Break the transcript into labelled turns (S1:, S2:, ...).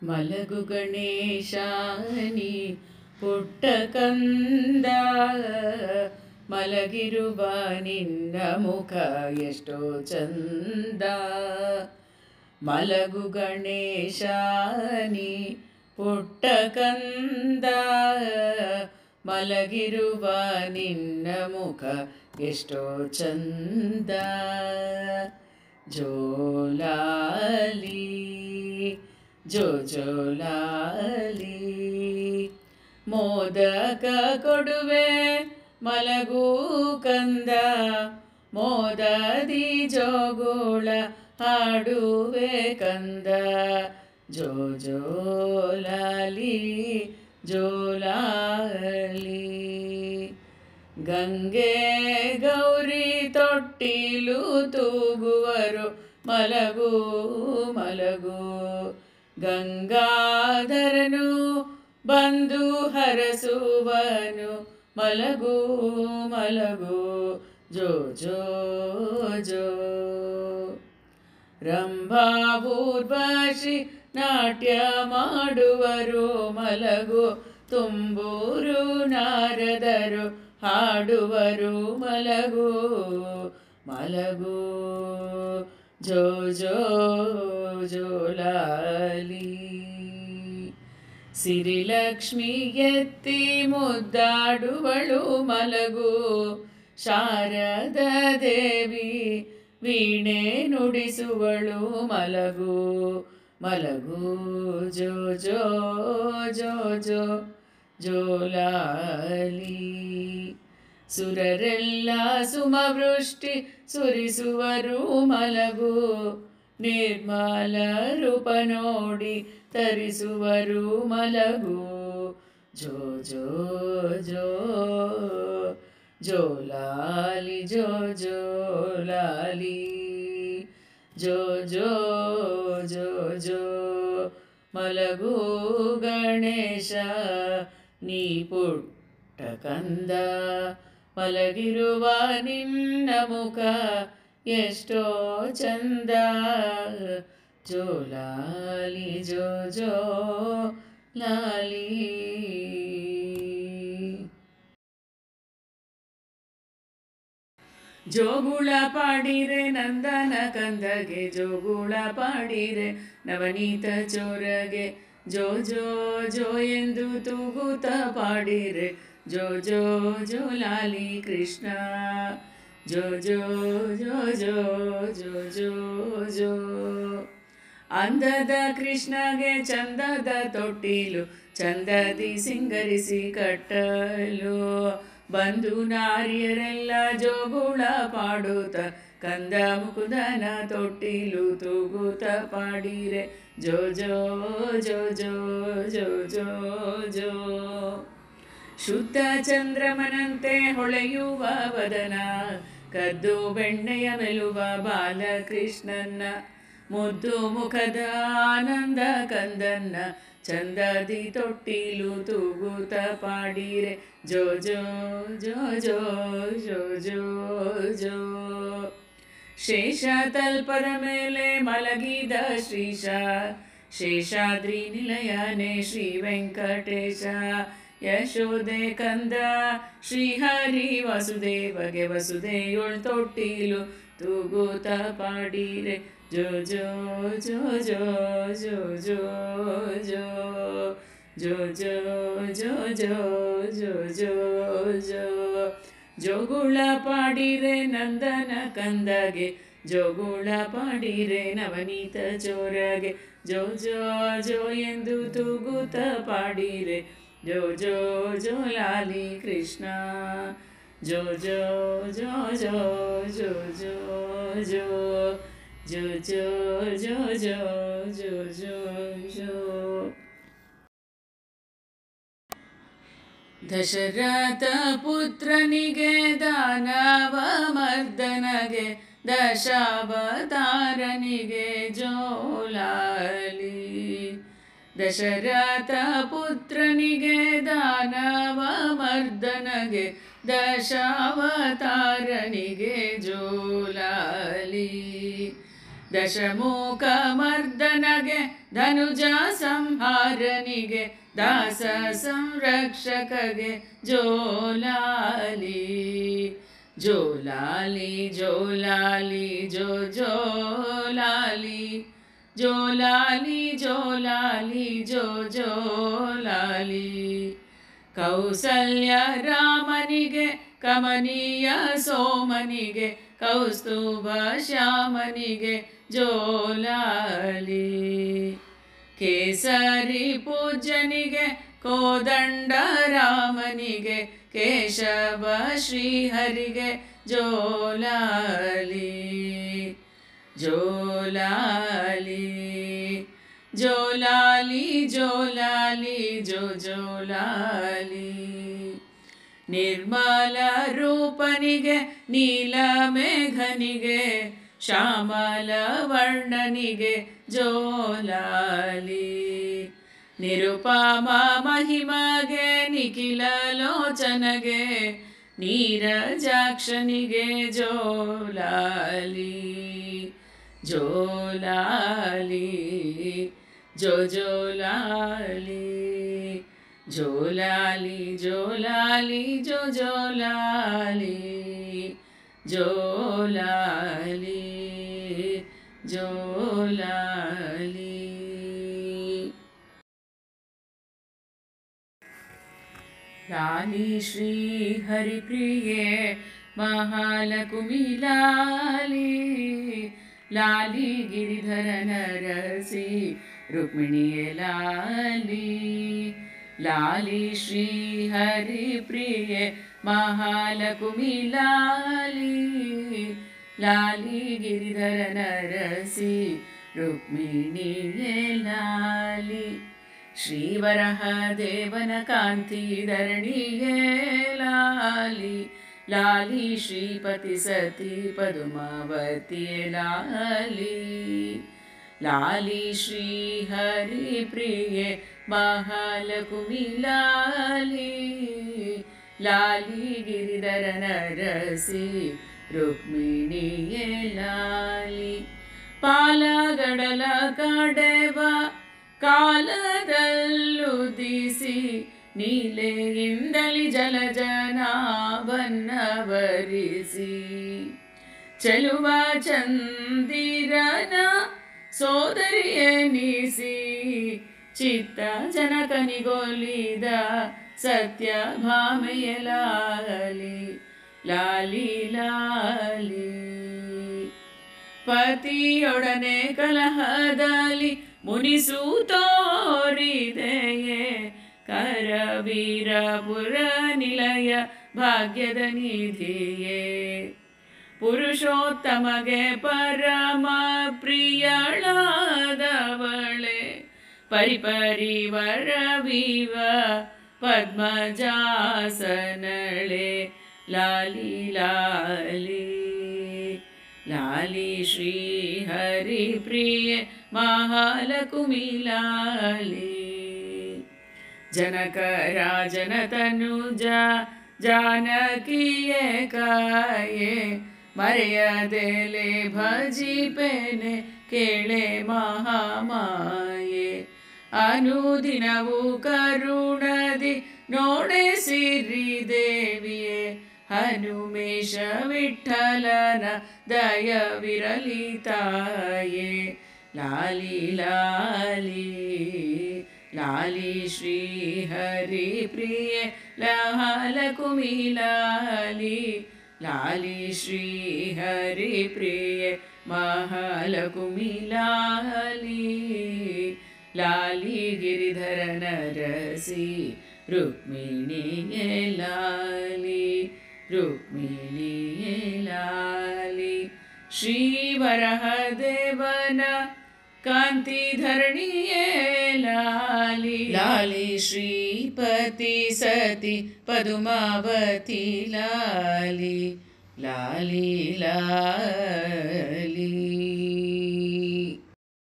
S1: ಮಲಗು ಗಣೇಶಾನಿ ಪುಟ್ಟ ಕಂದ, ಮಲಗಿರುವ ನಿನ್ನ ಮುಖ ಎಷ್ಟೋ ಚಂದ. ಮಲಗು ಗಣೇಶಾನಿ ಪುಟ್ಟ ಕಂದ, ಮಲಗಿರುವ ನಿನ್ನ ಮುಖ ಎಷ್ಟೋ ಚಂದ. ಜೋಲಾಲಿ ಜೋ ಜೋಲಾಲಿ, ಮೋದಕ ಕೊಡುವೆ ಮಲಗು ಕಂದ, ಮೋದದಿ ಜೋಗುಳ ಹಾಡುವೆ ಕಂದ. ಜೋ ಜೋಲಾಲಿ ಜೋಲಾಲಿ, ಗಂಗೆ ಗೌರಿ ತೊಟ್ಟಿಲು ತೂಗುವರು ಮಲಗು ಮಲಗು. ಗಂಗಾಧರನು ಬಂದು ಹರಸುವನು ಮಲಗು ಮಲಗು. ಜೋ ಜೋ ಜೋ, ರಂಭಾ ಊರ್ವಶಿ ನಾಟ್ಯ ಮಾಡುವರು ಮಲಗು. ತುಂಬೂರು ನಾರದರು ಹಾಡುವರು ಮಲಗು ಮಲಗು. ಜೋ ಜೋ ಜೋಲಾಲಿ, ಸಿರಿಲಕ್ಷ್ಮಿ ಎತ್ತಿ ಮುದ್ದಾಡುವಳು ಮಲಗು. ಶಾರದ ದೇವಿ ವೀಣೆ ನುಡಿಸುವಳು ಮಲಗು ಮಲಗು. ಜೋ ಜೋ ಜೋ ಜೋ ಜೋಲಾಲಿ, ಸುರರೆಲ್ಲ ಸುಮವೃಷ್ಟಿ ಸುರಿಸುವರು ಮಲಗು. ನಿರ್ಮಲ ರೂಪ ನೋಡಿ ತರಿಸುವರು ಮಲಗು. ಜೋ ಜೋ ಜೋ ಜೋಲಾಲಿ ಜೋ ಜೋಲಾಲಿ. ಜೋ ಜೋ ಜೋ ಜೋ, ಮಲಗು ಗಣೇಶ ನೀ ಪುಟ್ಟ ಕಂದ, ಮಲಗಿರುವ ನಿನ್ನ ಮುಖ ಎಷ್ಟೋ ಚಂದ. ಜೋಲಾಲಿ ಜೋ ಜೋ ಲಾಲಿ. ಜೋಗುಳ ಪಾಡಿರೆ ನಂದನ ಕಂದಗೆ, ಜೋಗುಳ ಪಾಡಿರೆ ನವನೀತ ಚೋರಗೆ. ಜೋ ಜೋ ಜೋ ಎಂದು ತೂಗುತ್ತ ಪಾಡಿರೆ ಜೋ ಜೋ ಜೋಲಾಲಿ ಕೃಷ್ಣ. ಜೋ ಜೋ ಜೋ ಜೋ ಜೋ ಜೋ ಜೋ, ಅಂದದ ಕೃಷ್ಣಗೆ ಚಂದದ ತೊಟ್ಟಿಲು, ಚಂದದಿ ಸಿಂಗರಿಸಿ ಕಟ್ಟಲು. ಬಂದು ನಾರಿಯರೆಲ್ಲ ಜೋಗುಳ ಪಾಡುತ್ತ ಕಂದ ಮುಕುಂದನ ತೊಟ್ಟಿಲು ತೂಗುತ್ತ ಪಾಡಿರೆ ಜೋ ಜೋ ಜೋ ಜೋ ಜೋ ಜೋ ಜೋ. ಶುದ್ಧ ಚಂದ್ರಮನಂತೆ ಹೊಳೆಯುವ ವದನ, ಕದ್ದು ಬೆಣ್ಣೆಯ ಮೆಲುವ ಬಾಲಕೃಷ್ಣನ್ನ. ಮುದ್ದು ಮುಖದ ಆನಂದ ಕಂದನ್ನ, ಚಂದದಿ ತೊಟ್ಟಿಲು ತೂಗುತ್ತ ಪಾಡಿರೆ ಜೋ ಜೋ ಜೋ ಜೋ ಜೋ ಜೋ ಜೋ. ಶೇಷ ತಲ್ಪದ ಮೇಲೆ ಮಲಗಿದ ಶ್ರೀಶ, ಶೇಷಾದ್ರಿ ನಿಲಯನೇ ಶ್ರೀ ವೆಂಕಟೇಶ. ಯಶೋದೆ ಕಂದ ಶ್ರೀಹರಿ ವಸುದೇವಗೆ, ವಸುದೆಯೊಳ್ ತೊಟ್ಟಿಲು ತೂಗುತ್ತ ಪಾಡಿರೆ ಜೋ ಜೋ ಜೋ ಜೋ ಜೋ ಜೋ ಜೋ ಜೋ ಜೋ ಜೋ ಜೋ ಜೋ ಜೋ ಜೋ. ಜೋಗುಳ ಪಾಡಿರೆ ನಂದನ ಕಂದಗೆ, ಜೋಗುಳ ಪಾಡಿರೆ ನವನೀತ ಚೋರಗೆ. ಜೋ ಜೋ ಜೋ ಎಂದು ತೂಗುತ್ತ ಪಾಡಿರೆ ಜೋ ಜೋ ಜೋಲಾಲಿ ಕೃಷ್ಣ. ಜೋ ಜೋ ಜೋ ಜೋ ಜೋ ಜೋ ಜೋ ಜೋ ಜೋ ಜೋ ಜೋ ಜೋ ಜೋ ಜೋ. ದಶರಥ ಪುತ್ರನಿಗೆ ದಾನವ ಮರ್ದನಗೆ, ದಶಾವತಾರನಿಗೆ ಜೋಲಾಲಿ. ದಶರಥ ಪುತ್ರನಿಗೆ ದಾನವ ಮರ್ದನಗೆ, ದಶಾವತಾರನಿಗೆ ಜೋಲಾಲಿ. ದಶಮುಖ ಮರ್ದನಗೆ ಧನುಜ ಸಂಹಾರನಿಗೆ ದಾಸ ಸಂರಕ್ಷಕಗೆ ಜೋಲಾಲಿ ಜೋಲಾಲಿ ಜೋಲಾಲಿ ಜೋ ಜೋಲಾಲಿ ಜೋಲಾಲಿ ಜೋಲಾಲಿ ಜೋ ಜೋಲಾಲಿ ಕೌಸಲ್ಯ ರಾಮನಿಗೆ ಕಮನೀಯ ಸೋಮನಿಗೆ ಕೌಸ್ತುಭ ಶ್ಯಾಮನಿಗೆ ಜೋಲಾಲಿ ಕೇಸರಿ ಪೂಜ್ಯನಿಗೆ ಕೋದಂಡ ರಾಮನಿಗೆ ಕೇಶವ ಶ್ರೀಹರಿಗೆ ಜೋಲಾಲಿ ಜೋಲಾಲಿ ಜೋಲಾಲಿ ಜೋಲಾಲಿ ಜೋ ಜೋಲಾಲಿ ನಿರ್ಮಲ ರೂಪನಿಗೆ ನೀಲಮೇಘನಿಗೆ ಶ್ಯಾಮಲ ವರ್ಣನಿಗೆ ಜೋಲಾಲಿ ನಿರುಪಮ ಮಹಿಮಗೆ ನಿಖಿಲ ಲೋಚನಗೆ ನೀರಜಾಕ್ಷನಿಗೆ ಜೋಲಾಲಿ ಜೋಲಾಲಿ ಜೋ ಜೋಲಾಲಿ ಜೋಲಾಲಿ ಜೋಲಾಲಿ ಜೋ ಜೋಲಾಲಿ ಜೋಲಾಲಿ ಜೋಲಾಲಿ ಲಾಲಿ ಶ್ರೀ ಹರಿಪ್ರಿಯೆ ಮಹಾಲಕುಮಿ ಲಾಲಿ ಲಾಲಿ ಗಿರಿಧರ ನರಸಿ ರುಕ್ಮಿಣಿಯೇ ಲಾಲಿ ಲಾಲಿ ಶ್ರೀ ಹರಿಪ್ರಿಯೆ ಮಹಾಲಕುಮಿ ಲಾಲಿ ಲಾಲಿ ಗಿರಿಧರ ನರಸಿ ರುಕ್ಮಿಣಿಯೇ ಲಾಲಿ ಶ್ರೀವರಹ ದೇವನ ಕಾಂತಿ ಧರಣಿಯೇ ಲಾಲಿ ಲಾಲಿ ಶ್ರೀಪತಿ ಸತಿ ಪದುಮಾವತಿಯೇ ಲಾಲಿ ಲಾಲಿ ಶ್ರೀ ಹರಿಪ್ರಿಯೆ ಮಹಾಲಕುಮಿ ಲಾಲಿ ಲಾಲಿ ಗಿರಿಧರ ನರಸಿ ರುಕ್ಮಿಣಿಯೇ ಲಾಲಿ ಪಾಲಗಡಲ ಕಡೆವ ಕಾಲದಲ್ಲುದಿಸಿ ನೀಲೆಯಿಂದಲಿ ಜಲಜನಾಭನ್ನವರಿಸಿ ಚೆಲುವ ಚಂದಿರನ ಸೋದರಿಯೆನಿಸಿ ಚಿತ್ತ ಜನಕನಿಗೊಲಿದ ಸತ್ಯಭಾಮೆಯ ಲಾಲಿ ಲಾಲಿ ಲಾಲಿ ಪತಿಯೊಡನೆ ಕಲಹದಲ್ಲಿ ಮುನಿಸು ತೋರಿದೆಯೇ ಕರವೀರಪುರ ನಿಲಯ ಭಾಗ್ಯದ ನಿಧಿಯೇ ಪುರುಷೋತ್ತಮಗೆ ಪರಮ ಪ್ರಿಯಳಾದವಳೆ ಪರಿಪರಿವರವಿವ ಪದ್ಮಜಾಸನಳೆ ಲಾಲಿ ಲಾಲಿ ಲಾಲಿ ಶ್ರೀ ಹರಿಪ್ರಿಯೆ ಮಹಾಲಕುಮಿ ಲಾಲಿ ಜನಕ ರಾಜನ ತನುಜ ಜಾನಕಿಯೇ ಕಾಯೆ ಮರೆಯದೆಲೆ ಭಜಿಪೆನೆ ಕೇಳೆ ಮಹಾಮಾಯೆ ಅನುದಿನವು ಕರುಣದಿ ನೋಡೆ ಸಿರಿ ದೇವಿಯೇ ಹನುಮೇಶ ವಿಠಲನ ದಯವಿರಲಿ ತಾಯೇ ಲಾಲಿ ಲಾಲಿ ಲಾಲಿ ಶ್ರೀ ಹರಿಪ್ರಿಯೆ ಮಹಾಲಕುಮಿ ಲಾಲಿ ಲಾಲಿ ಶ್ರೀ ಹರಿಪ್ರಿಯೆ ಮಹಾಲಕುಮಿ ಲಾಲಿ ಲಾಲಿ ಗಿರಿಧರ ನರಸಿ ರುಕ್ಮಿಣಿಯೇ ಲಾಲಿ ರುಕ್ಮಿಣಿಯೇ ಲಾಲಿ ಶ್ರೀವರಹ ದೇವನ ಕಾಂತಿ ಧರಣಿಯೇ ಲಾಲಿ ಲಾಲಿ ಶ್ರೀಪತಿ ಸತಿ ಪದುಮಾವತಿ ಲಾಲಿ ಲಾಲಿ ಲಾಲಿ